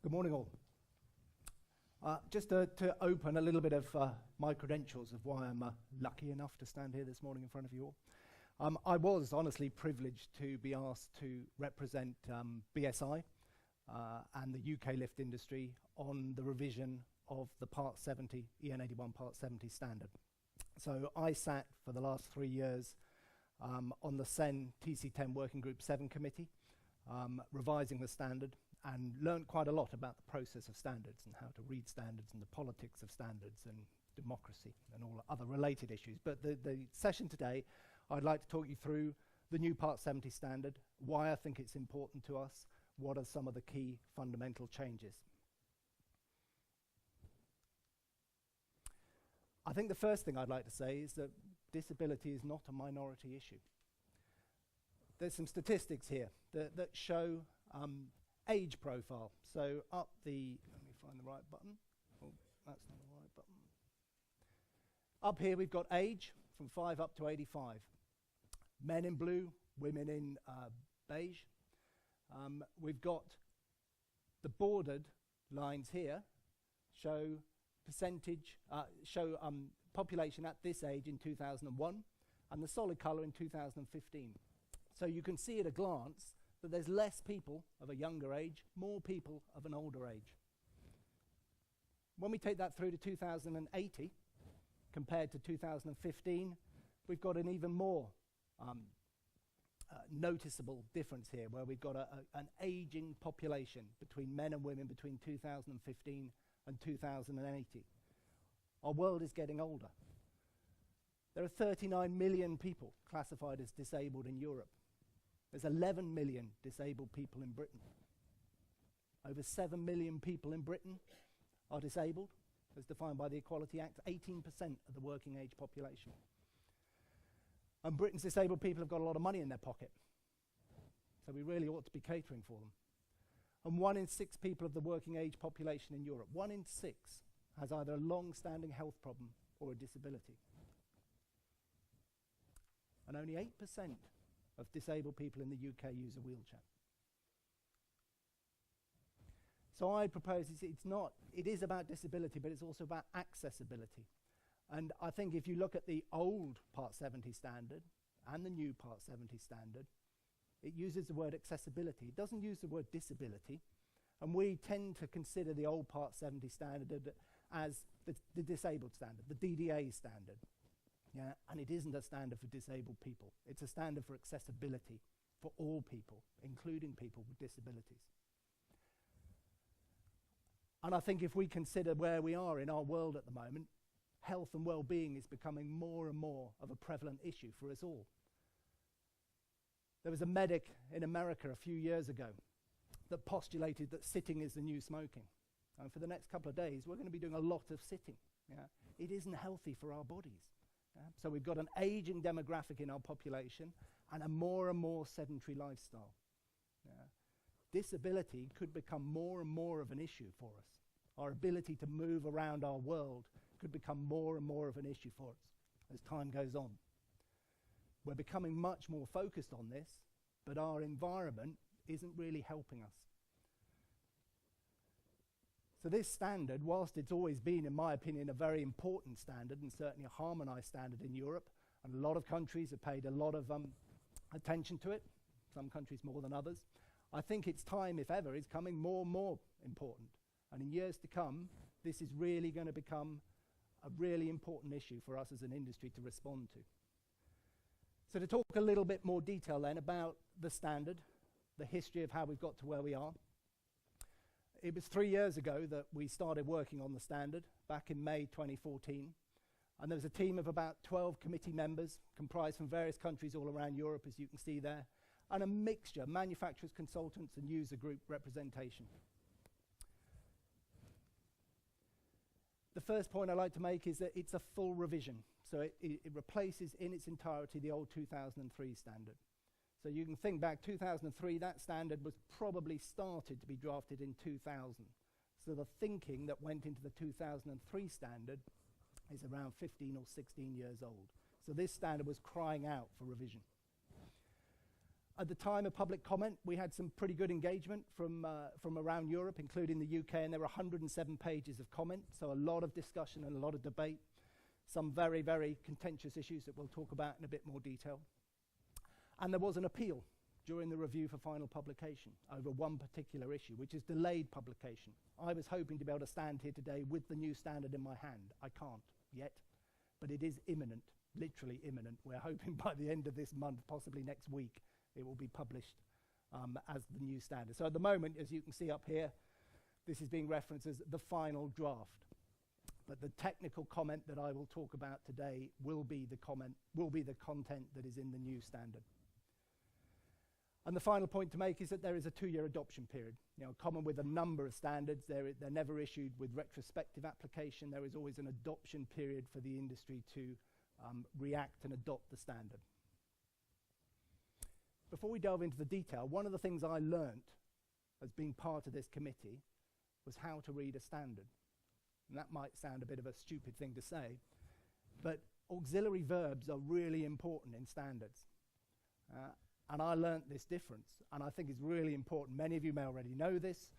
Good morning, all. Just to open a little bit of my credentials of why I'm lucky enough to stand here this morning in front of you all. I was honestly privileged to be asked to represent BSI and the UK lift industry on the revision of the Part 70, EN81 Part 70 standard. So I sat for the last 3 years on the CEN TC10 Working Group 7 committee, revising the standard, and learned quite a lot about the process of standards and how to read standards and the politics of standards and democracy and all other related issues. But the session today, I'd like to talk you through the new Part 70 standard, why I think it's important to us, what are some of the key fundamental changes. I think the first thing I'd like to say is that disability is not a minority issue. There's some statistics here that show age profile. So up the, let me find the right button. Oh, that's not the right button. Up here we've got age from 5 up to 85. Men in blue, women in beige. We've got the bordered lines here show percentage, population at this age in 2001, and the solid colour in 2015. So you can see at a glance that there's less people of a younger age, more people of an older age. When we take that through to 2080, compared to 2015, we've got an even more noticeable difference here, where we've got an ageing population between men and women between 2015 and 2080. Our world is getting older. There are 39 million people classified as disabled in Europe. There's 11 million disabled people in Britain. Over 7 million people in Britain are disabled, as defined by the Equality Act, 18% of the working age population. And Britain's disabled people have got a lot of money in their pocket, so we really ought to be catering for them. And 1 in 6 people of the working age population in Europe, 1 in 6, has either a long-standing health problem or a disability. And only 8% of disabled people in the UK use a wheelchair. So I propose it is about disability, but it's also about accessibility. And I think if you look at the old Part 70 standard and the new Part 70 standard, it uses the word accessibility. It doesn't use the word disability. And we tend to consider the old Part 70 standard as the disabled standard, the DDA standard. Yeah, and it isn't a standard for disabled people. It's a standard for accessibility for all people, including people with disabilities. And I think if we consider where we are in our world at the moment, health and well-being is becoming more and more of a prevalent issue for us all. There was a medic in America a few years ago that postulated that sitting is the new smoking. And for the next couple of days, we're going to be doing a lot of sitting. Yeah? It isn't healthy for our bodies. Yeah? So we've got an aging demographic in our population and a more and more sedentary lifestyle. Yeah? Disability could become more and more of an issue for us. Our ability to move around our world could become more and more of an issue for us as time goes on. We're becoming much more focused on this, but our environment isn't really helping us. So this standard, whilst it's always been, in my opinion, a very important standard and certainly a harmonised standard in Europe, and a lot of countries have paid a lot of attention to it, some countries more than others, I think its time, if ever, is coming more and more important. And in years to come, this is really going to become a really important issue for us as an industry to respond to. So to talk a little bit more detail then about the standard, the history of how we've got to where we are. It was 3 years ago that we started working on the standard, back in May 2014. And there was a team of about 12 committee members, comprised from various countries all around Europe, as you can see there, and a mixture, manufacturers, consultants, and user group representation. The first point I'd like to make is that it's a full revision. So it replaces in its entirety the old 2003 standard. So you can think back, 2003, that standard was probably started to be drafted in 2000. So the thinking that went into the 2003 standard is around 15 or 16 years old. So this standard was crying out for revision. At the time of public comment, we had some pretty good engagement from around Europe, including the UK, and there were 107 pages of comment, so a lot of discussion and a lot of debate. Some very, very contentious issues that we'll talk about in a bit more detail. And there was an appeal during the review for final publication over one particular issue, which is delayed publication. I was hoping to be able to stand here today with the new standard in my hand. I can't yet, but it is imminent, literally imminent. We're hoping by the end of this month, possibly next week, it will be published as the new standard. So at the moment, as you can see up here, this is being referenced as the final draft. But the technical comment that I will talk about today will be the content that is in the new standard. And the final point to make is that there is a 2-year adoption period. You know, common with a number of standards, they're never issued with retrospective application. There is always an adoption period for the industry to react and adopt the standard. Before we delve into the detail, one of the things I learnt as being part of this committee was how to read a standard. And that might sound a bit of a stupid thing to say, but auxiliary verbs are really important in standards. And I learnt this difference, and I think it's really important. Many of you may already know this,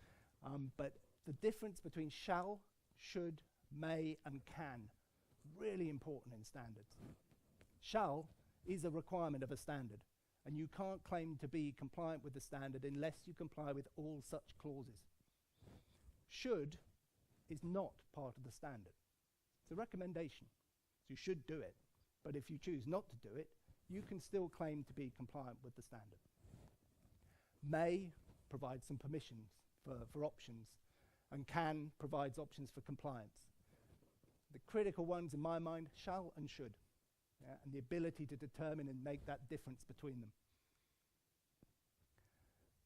but the difference between shall, should, may, and can, really important in standards. Shall is a requirement of a standard, and you can't claim to be compliant with the standard unless you comply with all such clauses. Should is not part of the standard. It's a recommendation. So you should do it, but if you choose not to do it, you can still claim to be compliant with the standard. May provides some permissions for options, and can provides options for compliance. The critical ones in my mind, shall and should, and the ability to determine and make that difference between them.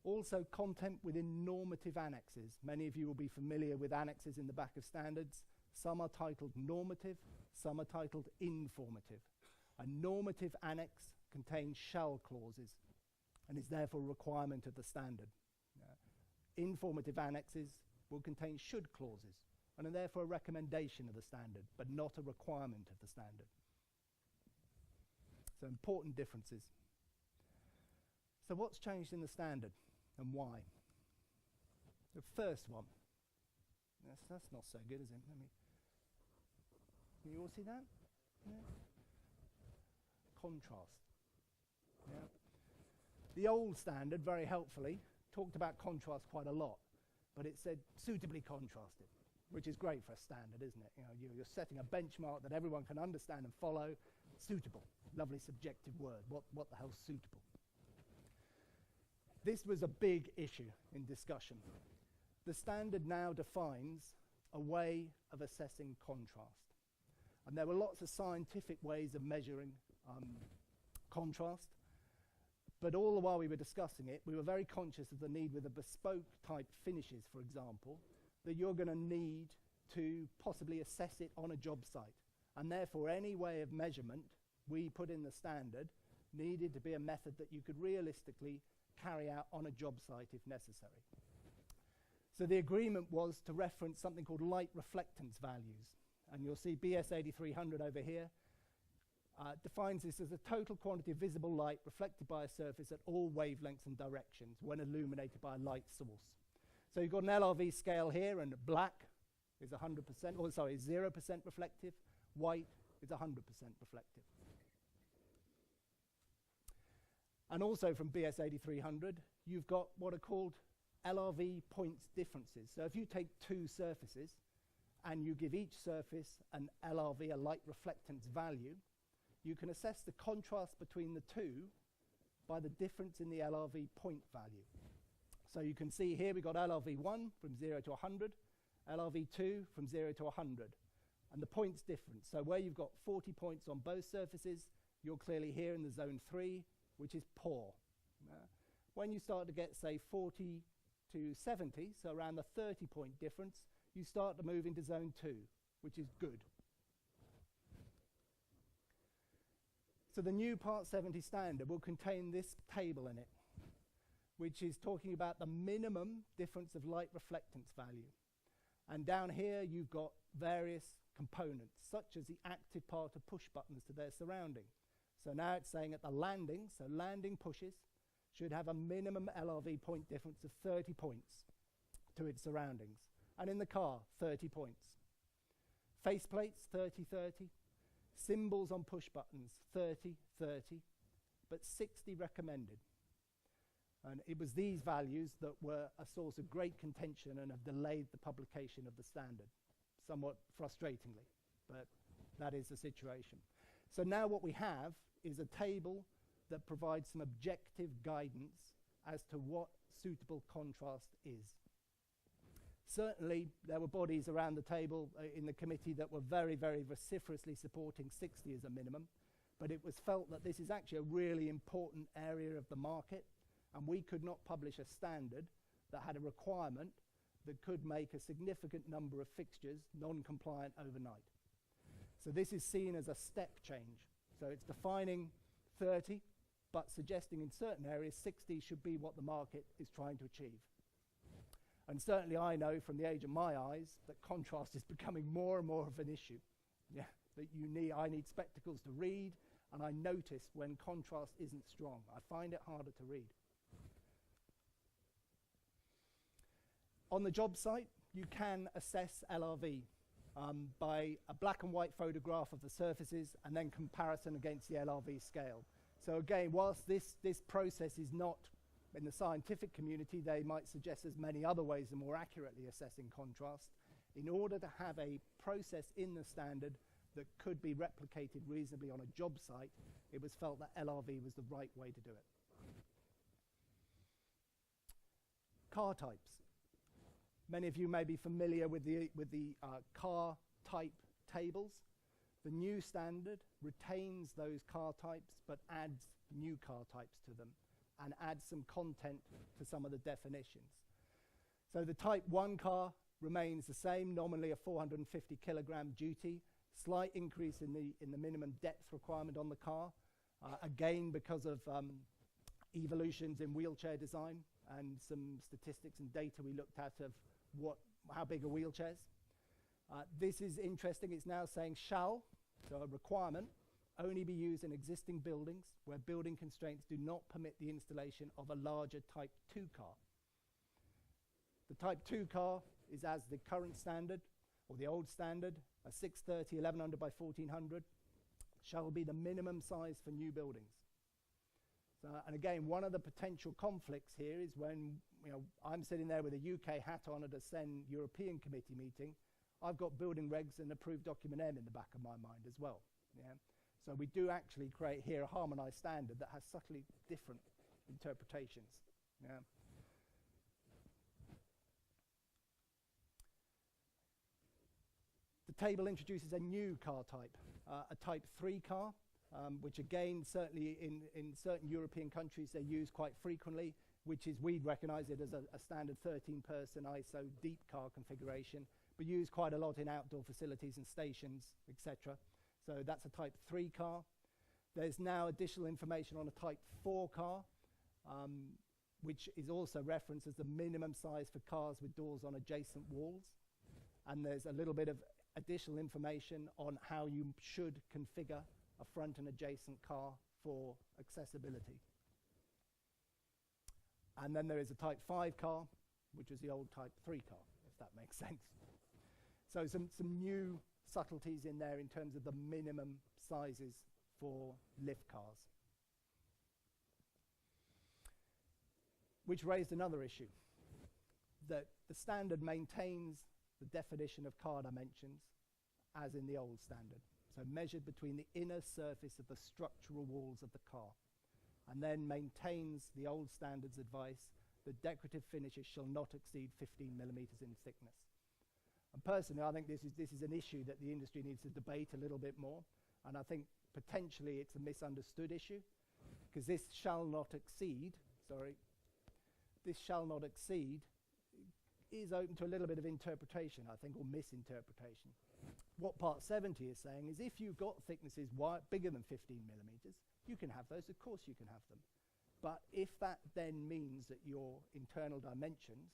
Also, content within normative annexes. Many of you will be familiar with annexes in the back of standards. Some are titled normative, some are titled informative. A normative annex contains shall clauses and is therefore a requirement of the standard. Informative annexes will contain should clauses and are therefore a recommendation of the standard, but not a requirement of the standard. So important differences. So what's changed in the standard and why? The first one. That's not so good, is it? Can you all see that? Yeah. Contrast. Yeah. The old standard, very helpfully, talked about contrast quite a lot, but it said suitably contrasted, which is great for a standard, isn't it? You know, you're setting a benchmark that everyone can understand and follow. Suitable, lovely subjective word. What the hell's suitable? This was a big issue in discussion. The standard now defines a way of assessing contrast. And there were lots of scientific ways of measuring contrast, but all the while we were discussing it, we were very conscious of the need with the bespoke type finishes, for example, that you're going to need to possibly assess it on a job site. And therefore, any way of measurement we put in the standard needed to be a method that you could realistically carry out on a job site if necessary. So the agreement was to reference something called light reflectance values. And you'll see BS 8300 over here defines this as a total quantity of visible light reflected by a surface at all wavelengths and directions when illuminated by a light source. So you've got an LRV scale here, and black is 100%, or sorry, 0% reflective, white is 100% reflective. And also from BS 8300, you've got what are called LRV points differences. So if you take two surfaces and you give each surface an LRV, a light reflectance value, you can assess the contrast between the two by the difference in the LRV point value. So you can see here we've got LRV1 from 0 to 100, LRV2 from 0 to 100, and the points difference. So where you've got 40 points on both surfaces, you're clearly here in the zone 3, which is poor. When you start to get, say, 40 to 70, so around the 30-point difference, you start to move into zone 2, which is good. So the new Part 70 standard will contain this table in it, which is talking about the minimum difference of light reflectance value. And down here you've got various components, such as the active part of push buttons to their surrounding. So now it's saying at the landing, so landing pushes, should have a minimum LRV point difference of 30 points to its surroundings. And in the car, 30 points. Faceplates, 30-30. Symbols on push buttons, 30-30. But 60 recommended. And it was these values that were a source of great contention and have delayed the publication of the standard, somewhat frustratingly, but that is the situation. So now what we have is a table that provides some objective guidance as to what suitable contrast is. Certainly, there were bodies around the table in the committee that were very, very vociferously supporting 60 as a minimum, but it was felt that this is actually a really important area of the market, and we could not publish a standard that had a requirement that could make a significant number of fixtures non-compliant overnight. So this is seen as a step change. So it's defining 30, but suggesting in certain areas 60 should be what the market is trying to achieve. And certainly I know from the age of my eyes that contrast is becoming more and more of an issue. Yeah, that I need spectacles to read, and I notice when contrast isn't strong. I find it harder to read. On the job site, you can assess LRV by a black and white photograph of the surfaces and then comparison against the LRV scale. So again, whilst this process is not, in the scientific community, they might suggest there's many other ways of more accurately assessing contrast. In order to have a process in the standard that could be replicated reasonably on a job site, it was felt that LRV was the right way to do it. Car types. Many of you may be familiar with the car type tables. The new standard retains those car types but adds new car types to them and adds some content to some of the definitions. So the type 1 car remains the same, nominally a 450 kilogram duty, slight increase in the minimum depth requirement on the car, again because of evolutions in wheelchair design and some statistics and data we looked at of how big are wheelchairs. This is interesting. It's now saying shall, so a requirement, only be used in existing buildings where building constraints do not permit the installation of a larger Type 2 car. The Type 2 car is as the current standard, or the old standard, a 630 1100 by 1400, shall be the minimum size for new buildings. And again, one of the potential conflicts here is when I'm sitting there with a UK hat on at a CEN European Committee meeting, I've got building regs and approved document M in the back of my mind as well. Yeah? So we do actually create here a harmonized standard that has subtly different interpretations. Yeah? The table introduces a new car type, a Type 3 car, which again, certainly in certain European countries, they're used quite frequently, which is, we'd recognize it as a standard 13-person ISO deep car configuration, but used quite a lot in outdoor facilities and stations, etc. So that's a Type 3 car. There's now additional information on a Type 4 car, which is also referenced as the minimum size for cars with doors on adjacent walls. And there's a little bit of additional information on how you should configure a front and adjacent car for accessibility. And then there is a Type 5 car, which is the old Type 3 car, if that makes sense. So some new subtleties in there in terms of the minimum sizes for lift cars. Which raised another issue, that the standard maintains the definition of car dimensions as in the old standard. So measured between the inner surface of the structural walls of the car, and then maintains the old standard's advice that decorative finishes shall not exceed 15 millimeters in thickness. And personally, I think this is an issue that the industry needs to debate a little bit more, and I think potentially it's a misunderstood issue, because this shall not exceed is open to a little bit of interpretation, I think, or misinterpretation. What Part 70 is saying is if you've got thicknesses bigger than 15 millimeters, you can have those, of course you can have them. But if that then means that your internal dimensions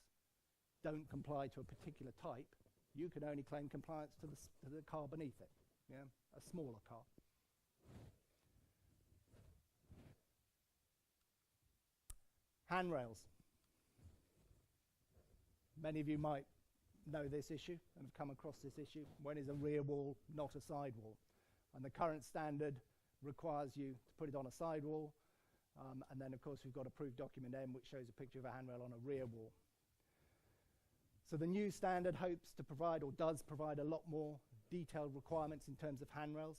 don't comply to a particular type, you can only claim compliance to the car beneath it, yeah? A smaller car. Handrails. Many of you might know this issue and have come across this issue. When is a rear wall not a side wall? And the current standard requires you to put it on a side wall. And then, of course, we've got approved document M, which shows a picture of a handrail on a rear wall. So the new standard hopes to provide, or does provide, a lot more detailed requirements in terms of handrails.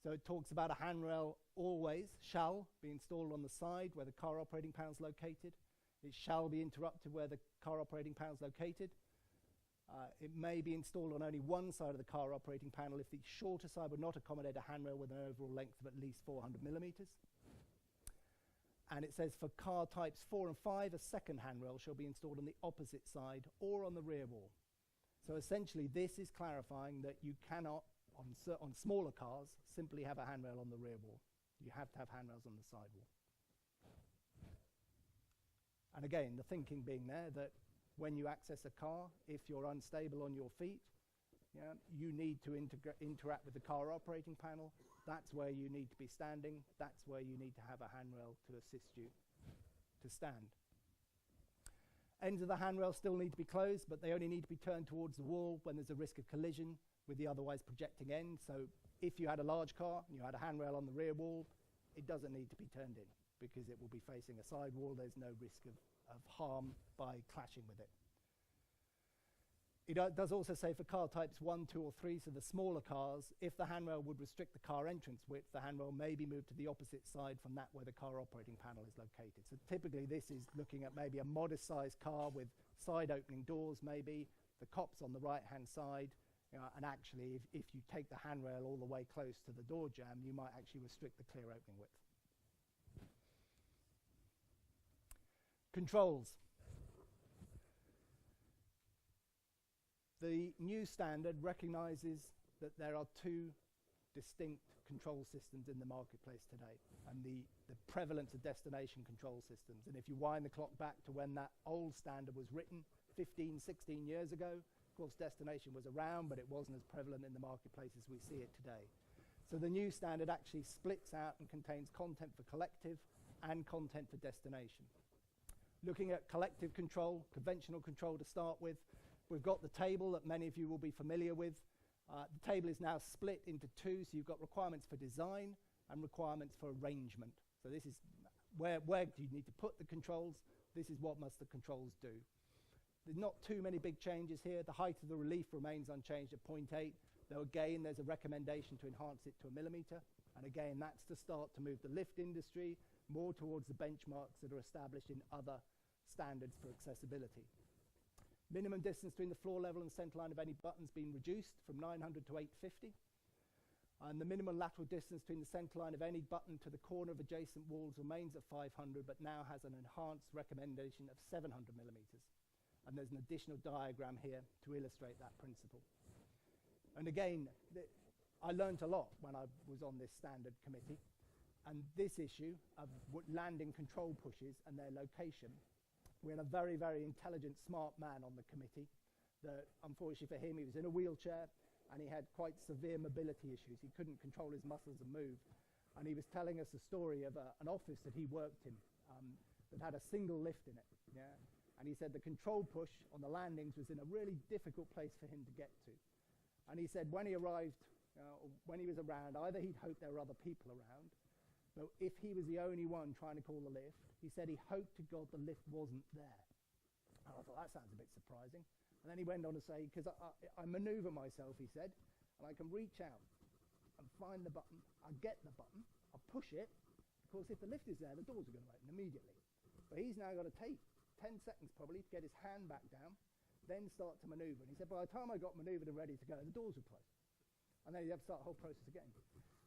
So it talks about a handrail always shall be installed on the side where the car operating panel is located. It shall be interrupted where the car operating panel is located. It may be installed on only one side of the car operating panel if the shorter side would not accommodate a handrail with an overall length of at least 400 millimeters. And it says for car types 4 and 5, a second handrail shall be installed on the opposite side or on the rear wall. So essentially, this is clarifying that you cannot, on smaller cars, simply have a handrail on the rear wall. You have to have handrails on the side wall. And again, the thinking being there that when you access a car, if you're unstable on your feet, you need to interact with the car operating panel. That's where you need to be standing. That's where you need to have a handrail to assist you to stand. Ends of the handrail still need to be closed, but they only need to be turned towards the wall when there's a risk of collision with the otherwise projecting end. So if you had a large car and you had a handrail on the rear wall, it doesn't need to be turned in because it will be facing a side wall. There's no risk of harm by clashing with it. It does also say for car types 1, 2 or 3, so the smaller cars, if the handrail would restrict the car entrance width, the handrail may be moved to the opposite side from that where the car operating panel is located. So typically this is looking at maybe a modest sized car with side opening doors maybe, the cop's on the right hand side, and actually if you take the handrail all the way close to the door jamb, you might actually restrict the clear opening width. Controls. The new standard recognizes that there are two distinct control systems in the marketplace today, and the prevalence of destination control systems. And if you wind the clock back to when that old standard was written 15, 16 years ago, of course destination was around, but it wasn't as prevalent in the marketplace as we see it today. So the new standard actually splits out and contains content for collective and content for destination. Looking at collective control, conventional control to start with, we've got the table that many of you will be familiar with. The table is now split into two, so you've got requirements for design and requirements for arrangement. So this is where do you need to put the controls? This is what must the controls do. There's not too many big changes here. The height of the relief remains unchanged at 0.8, though again there's a recommendation to enhance it to 1 millimeter. And again, that's to start to move the lift industry more towards the benchmarks that are established in other standards for accessibility. Minimum distance between the floor level and center line of any buttons being reduced from 900 to 850. And the minimum lateral distance between the center line of any button to the corner of adjacent walls remains at 500, but now has an enhanced recommendation of 700 millimeters. And there's an additional diagram here to illustrate that principle. And again, I learned a lot when I was on this standard committee. And this issue of landing control pushes and their location, we had a very, very intelligent, smart man on the committee that, unfortunately for him, he was in a wheelchair and he had quite severe mobility issues. He couldn't control his muscles and move. And he was telling us a story of an office that he worked in that had a single lift in it. Yeah? And he said the control push on the landings was in a really difficult place for him to get to. And he said when he arrived, when he was around, either he'd hoped there were other people around, but if he was the only one trying to call the lift, he said he hoped to God the lift wasn't there. And I thought, that sounds a bit surprising. And then he went on to say, because I maneuver myself, he said, and I can reach out and find the button. I get the button, I push it. Of course, if the lift is there, the doors are going to open immediately. But he's now got to take 10 seconds probably to get his hand back down, then start to maneuver. And he said, by the time I got maneuvered and ready to go, the doors were closed. And then he'd have to start the whole process again.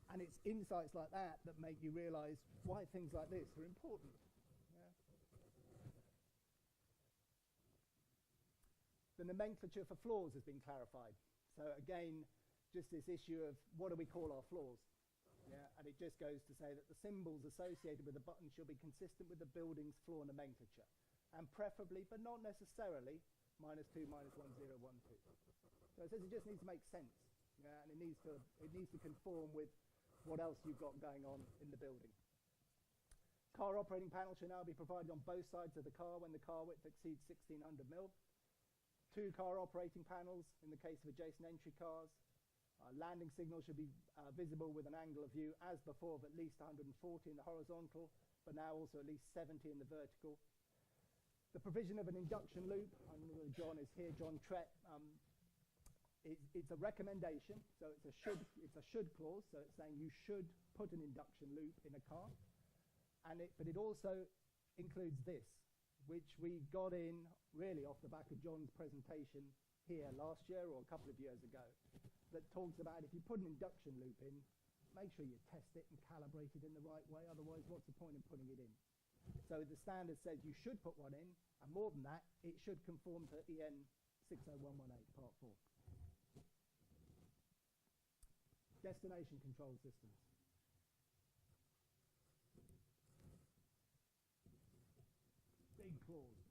And it's insights like that that make you realize why things like this are important. Yeah. The nomenclature for floors has been clarified. So again, just this issue of what do we call our floors? Yeah, and it just goes to say that the symbols associated with the button should be consistent with the building's floor nomenclature, and preferably, but not necessarily, -2, -1, 0, 1, 2. So it says it just needs to make sense, yeah, and it needs to conform with what else you've got going on in the building. Car operating panel should now be provided on both sides of the car when the car width exceeds 1600 mil. 2 car operating panels in the case of adjacent entry cars. Landing signals should be visible with an angle of view as before of at least 140 in the horizontal, but now also at least 70 in the vertical. The provision of an induction loop, I don't know John is here, John Trett, it's a recommendation, so it's a should clause, so it's saying you should put an induction loop in a car. But it also includes this, which we got in really off the back of John's presentation here last year or a couple of years ago, that talks about if you put an induction loop in, make sure you test it and calibrate it in the right way, otherwise what's the point in putting it in? So the standard says you should put one in, and more than that, it should conform to EN 60118 Part 4. Destination control systems. Big clause.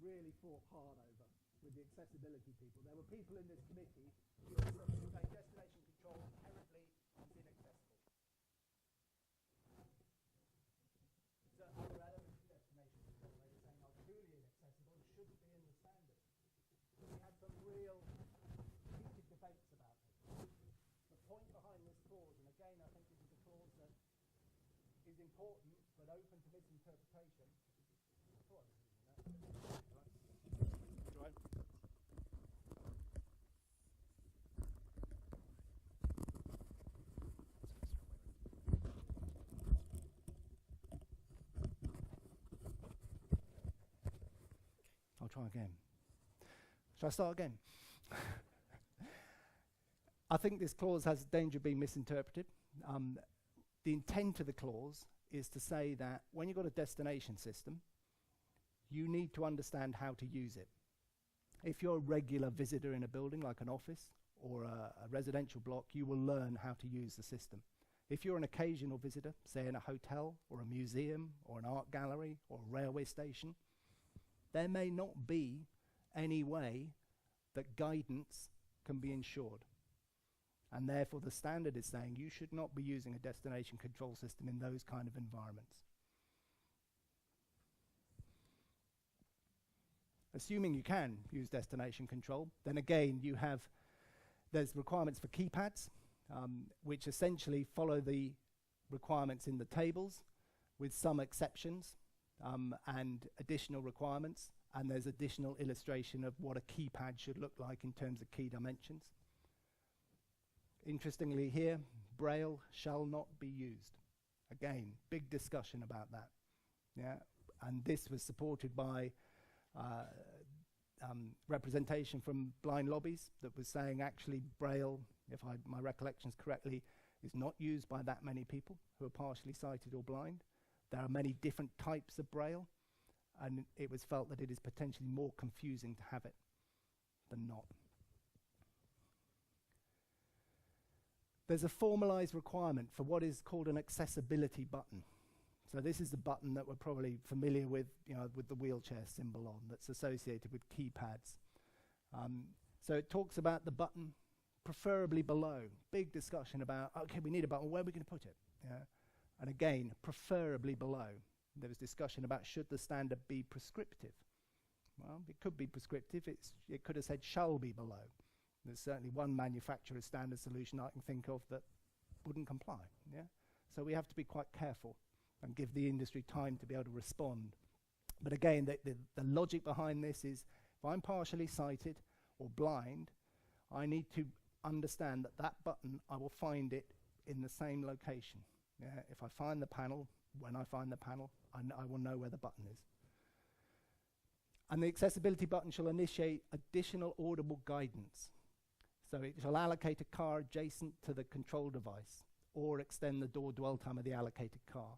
Really fought hard over with the accessibility people. There were people in this committee who were saying destination control inherently is inaccessible. So other elements of destination control, they were saying are truly inaccessible, shouldn't be in the standard. So we had some real heated debates about this. The point behind this clause, and again I think this is a clause that is important but open to misinterpretation. I'll try again. Shall I start again? I think this clause has danger of being misinterpreted. The intent of the clause is to say that when you've got a destination system, you need to understand how to use it. If you're a regular visitor in a building like an office or a residential block, you will learn how to use the system. If you're an occasional visitor, say in a hotel or a museum or an art gallery or a railway station, there may not be any way that guidance can be ensured. And therefore the standard is saying you should not be using a destination control system in those kind of environments. Assuming you can use destination control, then again there's requirements for keypads, which essentially follow the requirements in the tables with some exceptions and additional requirements, and there's additional illustration of what a keypad should look like in terms of key dimensions. Interestingly here, Braille shall not be used. Again, big discussion about that. Yeah, and this was supported by representation from blind lobbies that was saying actually Braille, if my recollection is correctly, is not used by that many people who are partially sighted or blind. There are many different types of Braille, and it was felt that it is potentially more confusing to have it than not. There's a formalized requirement for what is called an accessibility button. So this is the button that we're probably familiar with, with the wheelchair symbol on, that's associated with keypads. So it talks about the button preferably below. Big discussion about, okay, we need a button, where are we going to put it? Yeah. And again, preferably below. There was discussion about should the standard be prescriptive. Well, it could be prescriptive. It could have said shall be below. There's certainly one manufacturer's standard solution I can think of that wouldn't comply. Yeah? So we have to be quite careful and give the industry time to be able to respond. But again, the logic behind this is if I'm partially sighted or blind, I need to understand that button, I will find it in the same location. Yeah? If I find the panel, when I find the panel, I will know where the button is. And the accessibility button shall initiate additional audible guidance. So it shall allocate a car adjacent to the control device or extend the door dwell time of the allocated car.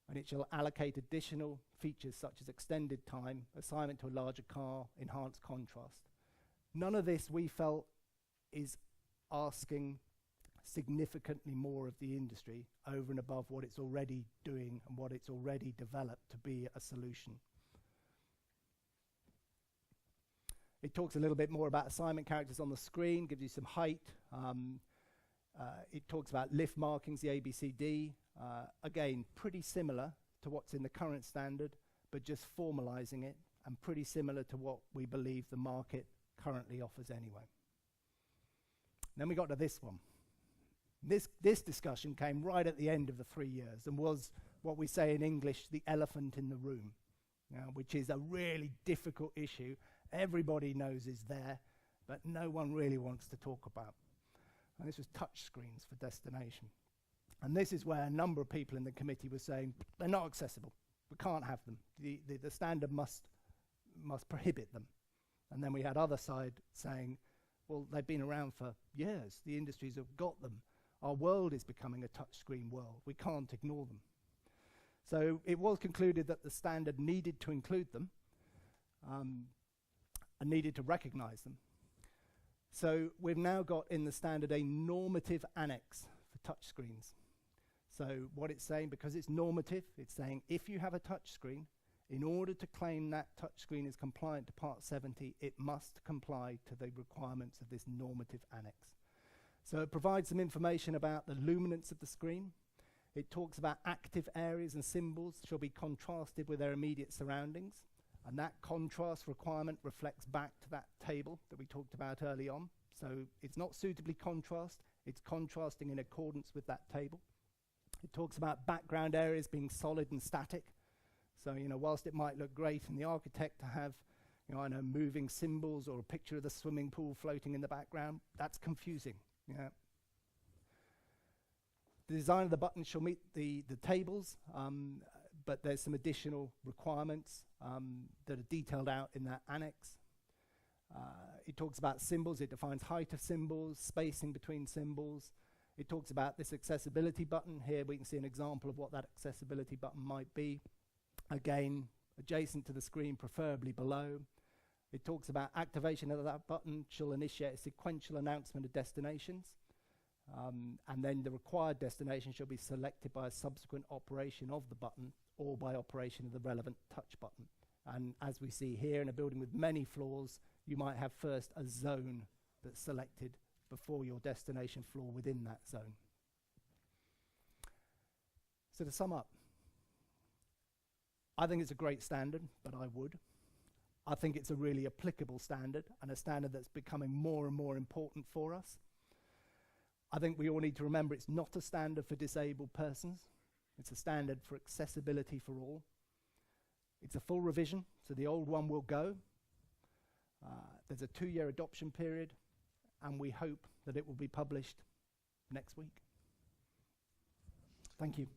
And it shall allocate additional features such as extended time, assignment to a larger car, enhanced contrast. None of this we felt is asking significantly more of the industry over and above what it's already doing and what it's already developed to be a solution. It talks a little bit more about assignment characters on the screen, gives you some height. It talks about lift markings, the ABCD. Again, pretty similar to what's in the current standard, but just formalising it, and pretty similar to what we believe the market currently offers anyway. Then we got to this one. This discussion came right at the end of the 3 years and was what we say in English, the elephant in the room, which is a really difficult issue. Everybody knows is there, but no one really wants to talk about. And this was touch screens for destination. And this is where a number of people in the committee were saying, they're not accessible. We can't have them. The standard must prohibit them. And then we had other side saying, well, they've been around for years. The industries have got them. Our world is becoming a touchscreen world. We can't ignore them. So it was concluded that the standard needed to include them and needed to recognize them. So we've now got in the standard a normative annex for touchscreens. So what it's saying, because it's normative, it's saying if you have a touchscreen, in order to claim that touchscreen is compliant to Part 70, it must comply to the requirements of this normative annex. So it provides some information about the luminance of the screen. It talks about active areas and symbols shall be contrasted with their immediate surroundings. And that contrast requirement reflects back to that table that we talked about early on. So it's not suitably contrast, it's contrasting in accordance with that table. It talks about background areas being solid and static. So, whilst it might look great in the architect to have, I know, moving symbols or a picture of the swimming pool floating in the background, that's confusing. The design of the button shall meet the tables, but there's some additional requirements that are detailed out in that annex. It talks about symbols. It defines height of symbols, spacing between symbols. It talks about this accessibility button. Here we can see an example of what that accessibility button might be. Again, adjacent to the screen, preferably below. It talks about activation of that button shall initiate a sequential announcement of destinations. And then the required destination shall be selected by a subsequent operation of the button or by operation of the relevant touch button. And as we see here, in a building with many floors, you might have first a zone that's selected before your destination floor within that zone. So to sum up, I think it's a great standard, but I think it's a really applicable standard and a standard that's becoming more and more important for us. I think we all need to remember it's not a standard for disabled persons. It's a standard for accessibility for all. It's a full revision, so the old one will go. There's a 2-year adoption period, and we hope that it will be published next week. Thank you.